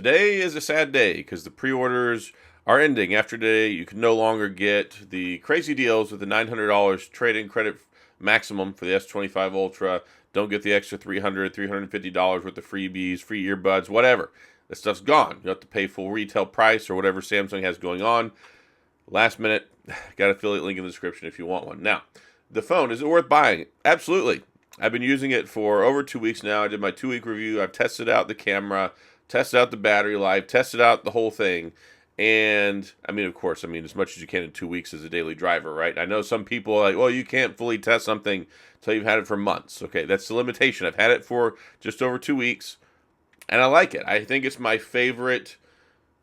Today is a sad day because the pre-orders are ending. After today, you can no longer get the crazy deals with the $900 trade-in credit maximum for the S25 Ultra. Don't get the extra $300, $350 worth of freebies, free earbuds, whatever. This stuff's gone. You have to pay full retail price or whatever Samsung has going on. Last minute, got an affiliate link in the description if you want one. Now, the phone, is it worth buying? Absolutely. I've been using it for over 2 weeks now. I did my 2-week review. I've tested out the camera, tested out the battery life, tested out the whole thing. And, of course, as much as you can in 2 weeks as a daily driver, right? I know some people are like, well, you can't fully test something until you've had it for months. Okay, that's the limitation. I've had it for just over 2 weeks, and I like it. I think it's my favorite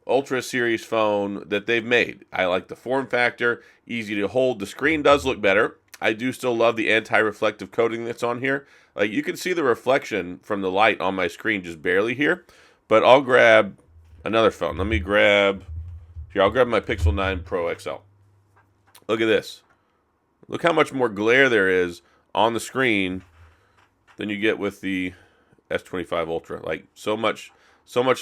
Ultra series phone that they've made. I like the form factor, easy to hold. The screen does look better. I do still love the anti-reflective coating that's on here. Like, you can see the reflection from the light on my screen just barely here. But I'll grab another phone. I'll grab my Pixel 9 Pro XL. Look at this. Look how much more glare there is on the screen than you get with the S25 Ultra. Like, so much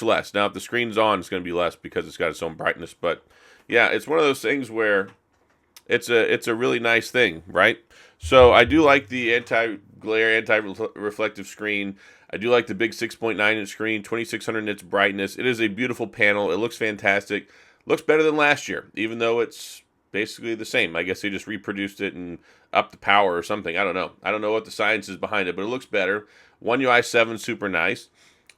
less. Now, if the screen's on, it's going to be less because it's got its own brightness. But yeah, it's one of those things where it's a really nice thing, right? So I do like the anti-glare, anti-reflective screen. I do like the big 6.9-inch screen, 2600 nits brightness. It is a beautiful panel. It looks fantastic. Looks better than last year, even though it's basically the same. I guess they just reproduced it and upped the power or something. I don't know. I don't know what the science is behind it, but it looks better. One UI 7, super nice.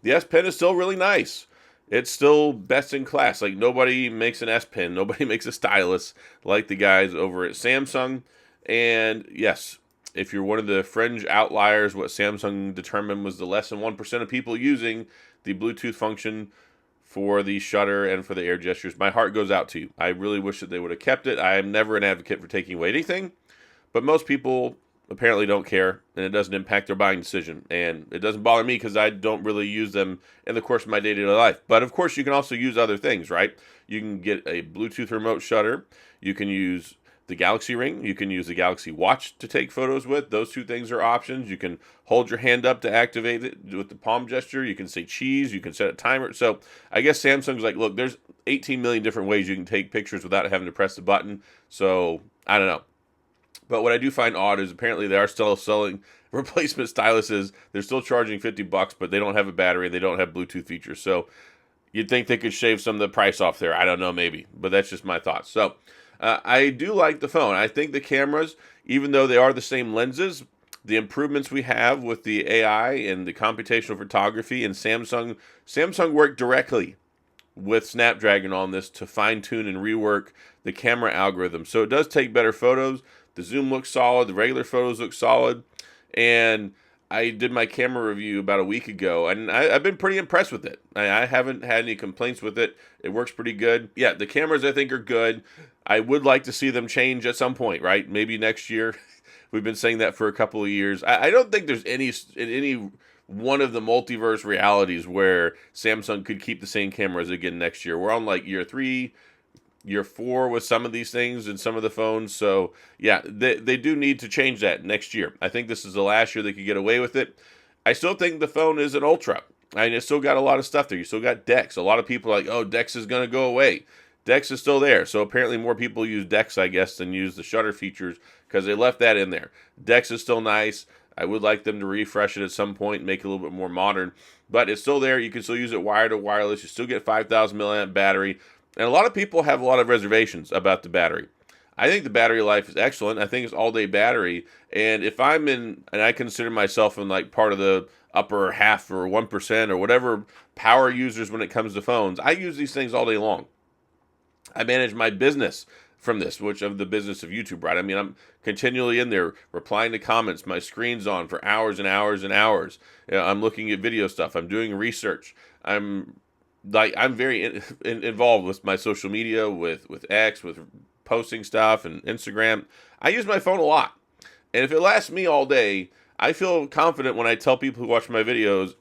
The S Pen is still really nice. It's still best in class. Like, nobody makes an S Pen. Nobody makes a stylus like the guys over at Samsung. And yes, if you're one of the fringe outliers, what Samsung determined was the less than 1% of people using the Bluetooth function for the shutter and for the air gestures, my heart goes out to you. I really wish that they would have kept it. I am never an advocate for taking away anything, but most people apparently don't care, and it doesn't impact their buying decision. And it doesn't bother me because I don't really use them in the course of my day-to-day life. But of course, you can also use other things, right? You can get a Bluetooth remote shutter. You can use the Galaxy Ring. You can use the Galaxy Watch to take photos with. Those two things are options. You can hold your hand up to activate it with the palm gesture. You can say cheese. You can set a timer. So I guess Samsung's like, look, there's 18 million different ways you can take pictures without having to press the button. So I don't know. But what I do find odd is apparently they are still selling replacement styluses. They're still charging $50, but they don't have a battery. They don't have Bluetooth features. So you'd think they could shave some of the price off there. I don't know, maybe. But that's just my thoughts. So I do like the phone. I think the cameras, even though they are the same lenses, the improvements we have with the AI and the computational photography, and Samsung worked directly with Snapdragon on this to fine-tune and rework the camera algorithm. So it does take better photos. The zoom looks solid. The regular photos look solid. And I did my camera review about a week ago, and I've been pretty impressed with it. I haven't had any complaints with it. It works pretty good. Yeah, the cameras I think are good. I would like to see them change at some point, right? Maybe next year. We've been saying that for a couple of years. I don't think there's any one of the multiverse realities where Samsung could keep the same cameras again next year. We're on like year 3, year 4 with some of these things and some of the phones. So yeah, they do need to change that next year. I think this is the last year they could get away with it. I still think the phone is an Ultra. It's still got a lot of stuff there. You still got DeX. A lot of people are like, oh, DeX is going to go away. DeX is still there. So apparently more people use DeX, I guess, than use the shutter features because they left that in there. DeX is still nice. I would like them to refresh it at some point and make it a little bit more modern. But it's still there. You can still use it wired to wireless. You still get 5,000 milliamp battery. And a lot of people have a lot of reservations about the battery. I think the battery life is excellent. I think it's all-day battery. And if I'm in, and I consider myself in like part of the upper half or 1% or whatever power users when it comes to phones, I use these things all day long. I manage my business from this, which of the business of YouTube, right? I'm continually in there replying to comments. My screen's on for hours and hours and hours. I'm looking at video stuff. I'm doing research. I'm very involved with my social media, with X, with posting stuff and Instagram. I use my phone a lot. And if it lasts me all day, I feel confident when I tell people who watch my videos,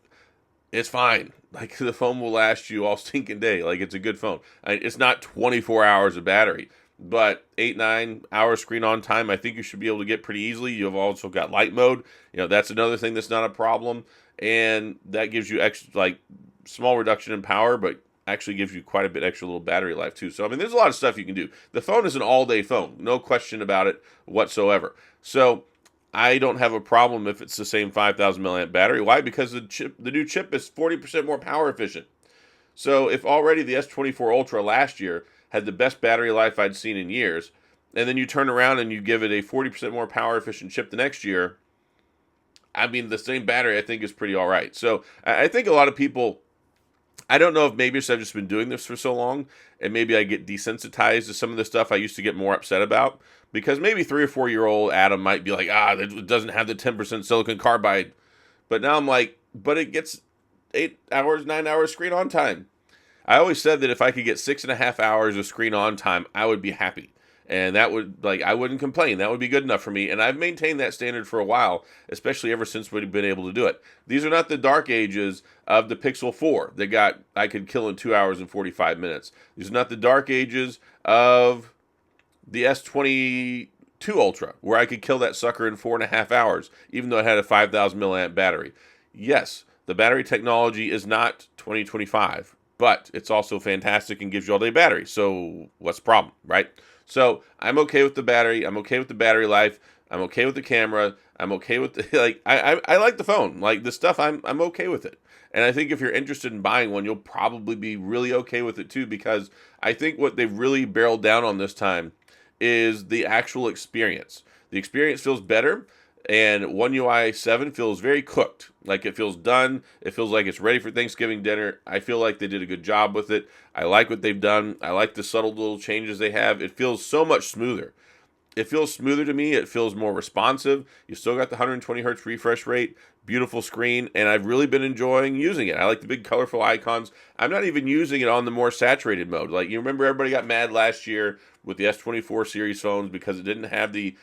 it's fine. Like, the phone will last you all stinking day. Like, it's a good phone. It's not 24 hours of battery, but 8-9 hours screen on time, I think you should be able to get pretty easily. You've also got light mode. That's another thing that's not a problem. And that gives you extra, like, small reduction in power, but actually gives you quite a bit extra little battery life too. So I mean, there's a lot of stuff you can do. The phone is an all-day phone, no question about it whatsoever. So I don't have a problem if it's the same 5,000 milliamp battery. Why? Because the new chip is 40% more power efficient. So if already the S24 Ultra last year had the best battery life I'd seen in years, and then you turn around and you give it a 40% more power efficient chip the next year, I mean, the same battery I think is pretty all right. So I think a lot of people, I don't know if maybe I've just been doing this for so long, and maybe I get desensitized to some of the stuff I used to get more upset about, because maybe 3 or 4 year old Adam might be like, it doesn't have the 10% silicon carbide. But now I'm like, but it gets 8 hours, 9 hours screen on time. I always said that if I could get 6.5 hours of screen on time, I would be happy. And that would, I wouldn't complain. That would be good enough for me. And I've maintained that standard for a while, especially ever since we've been able to do it. These are not the dark ages of the Pixel 4 that I could kill in 2 hours and 45 minutes. These are not the dark ages of the S22 Ultra, where I could kill that sucker in 4.5 hours, even though it had a 5,000 milliamp battery. Yes, the battery technology is not 2025, but it's also fantastic and gives you all-day battery. So what's the problem, right? So I'm okay with the battery. I'm okay with the battery life. I'm okay with the camera. I'm okay with the, I like the phone. Like the stuff, I'm okay with it. And I think if you're interested in buying one, you'll probably be really okay with it too, because I think what they've really barreled down on this time is the actual experience. The experience feels better, and One UI 7 feels very cooked. Like it feels done. It feels like it's ready for Thanksgiving dinner. I feel like they did a good job with it. I like what they've done. I like the subtle little changes they have. It feels so much smoother. It feels smoother to me. It feels more responsive. You still got the 120 hertz refresh rate, beautiful screen, and I've really been enjoying using it. I like the big colorful icons. I'm not even using it on the more saturated mode. Like, you remember everybody got mad last year with the S24 series phones because it didn't have the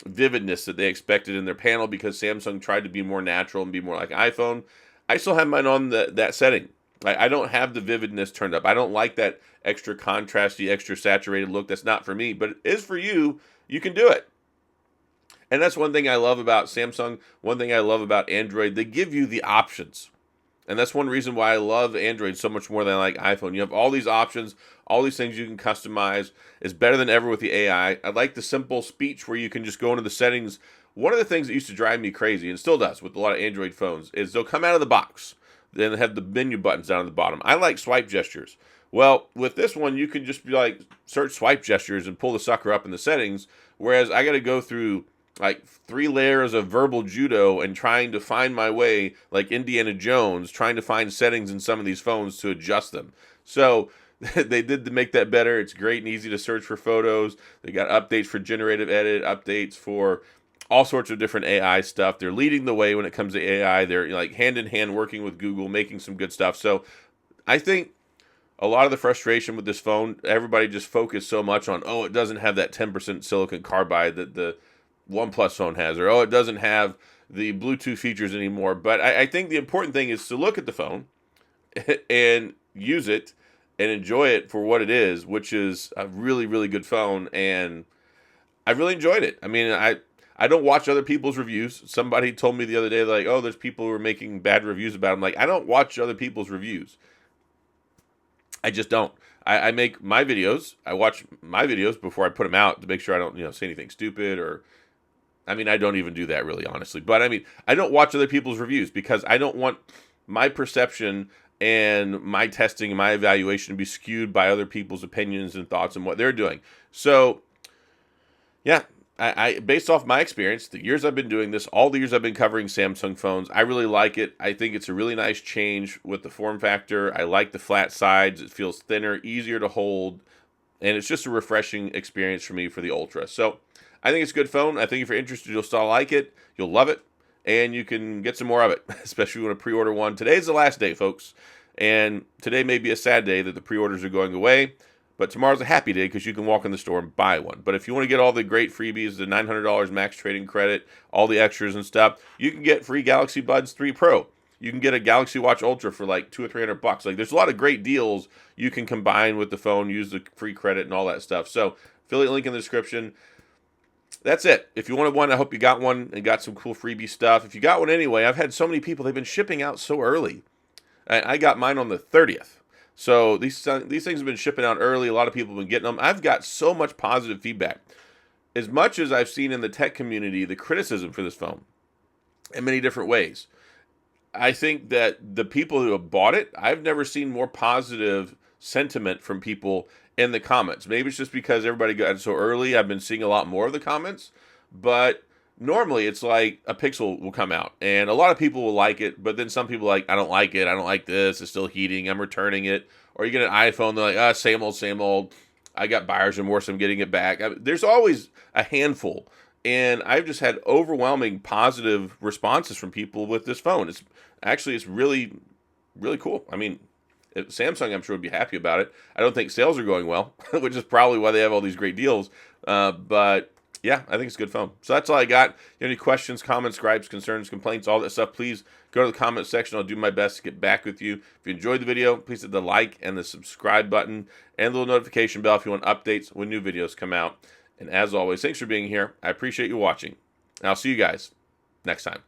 vividness that they expected in their panel, because Samsung tried to be more natural and be more like iPhone. I still have mine on that setting. I don't have the vividness turned up. I don't like that extra contrasty, extra saturated look. That's not for me, but it is for you. You can do it. And that's one thing I love about Samsung. One thing I love about Android. They give you the options. And that's one reason why I love Android so much more than I like iPhone. You have all these options, all these things you can customize. It's better than ever with the AI. I like the simple speech where you can just go into the settings. One of the things that used to drive me crazy, and still does with a lot of Android phones, is they'll come out of the box. Then they have the menu buttons down at the bottom. I like swipe gestures. Well, with this one, you can just be like, search swipe gestures and pull the sucker up in the settings. Whereas I got to go through like 3 layers of verbal judo and trying to find my way, like Indiana Jones, trying to find settings in some of these phones to adjust them. So they did to make that better. It's great and easy to search for photos. They got updates for generative edit, updates for all sorts of different AI stuff. They're leading the way when it comes to AI. They're like hand in hand working with Google, making some good stuff. So I think a lot of the frustration with this phone, everybody just focused so much on, it doesn't have that 10% silicon carbide that the OnePlus phone has, or it doesn't have the Bluetooth features anymore. But I think the important thing is to look at the phone and use it and enjoy it for what it is, which is a really, really good phone. And I really enjoyed it. I mean, I don't watch other people's reviews. Somebody told me the other day, like, there's people who are making bad reviews about it. I'm like, I don't watch other people's reviews. I just don't. I make my videos. I watch my videos before I put them out to make sure I don't, say anything stupid, or, I mean, I don't even do that really, honestly. But I mean, I don't watch other people's reviews because I don't want my perception and my testing and my evaluation to be skewed by other people's opinions and thoughts and what they're doing. So, yeah, I based off my experience, the years I've been doing this, all the years I've been covering Samsung phones, I really like it. I think it's a really nice change with the form factor. I like the flat sides. It feels thinner, easier to hold, and it's just a refreshing experience for me for the Ultra. So I think it's a good phone. I think if you're interested, you'll still like it. You'll love it, and you can get some more of it, especially when you want to pre-order one. Today's the last day, folks, and today may be a sad day that the pre-orders are going away. But tomorrow's a happy day because you can walk in the store and buy one. But if you want to get all the great freebies, the $900 max trading credit, all the extras and stuff, you can get free Galaxy Buds 3 Pro. You can get a Galaxy Watch Ultra for like $200 or $300. Like, there's a lot of great deals you can combine with the phone, use the free credit and all that stuff. So affiliate link in the description. That's it. If you wanted one, I hope you got one and got some cool freebie stuff. If you got one anyway, I've had so many people, they've been shipping out so early. I got mine on the 30th. So these things have been shipping out early. A lot of people have been getting them. I've got so much positive feedback. As much as I've seen in the tech community the criticism for this phone in many different ways, I think that the people who have bought it, I've never seen more positive sentiment from people in the comments. Maybe it's just because everybody got it so early. I've been seeing a lot more of the comments, but normally it's like a Pixel will come out and a lot of people will like it, but then some people are like, I don't like it. I don't like this. It's still heating. I'm returning it. Or you get an iPhone, they're like, same old, same old. I got buyer's remorse. I'm getting it back. There's always a handful. And I've just had overwhelming positive responses from people with this phone. It's really, really cool. I mean, Samsung, I'm sure, would be happy about it. I don't think sales are going well, which is probably why they have all these great deals. But yeah, I think it's a good phone. So that's all I got. If you have any questions, comments, gripes, concerns, complaints, all that stuff, please go to the comment section. I'll do my best to get back with you. If you enjoyed the video, please hit the like and the subscribe button and the little notification bell if you want updates when new videos come out. And as always, thanks for being here. I appreciate you watching. And I'll see you guys next time.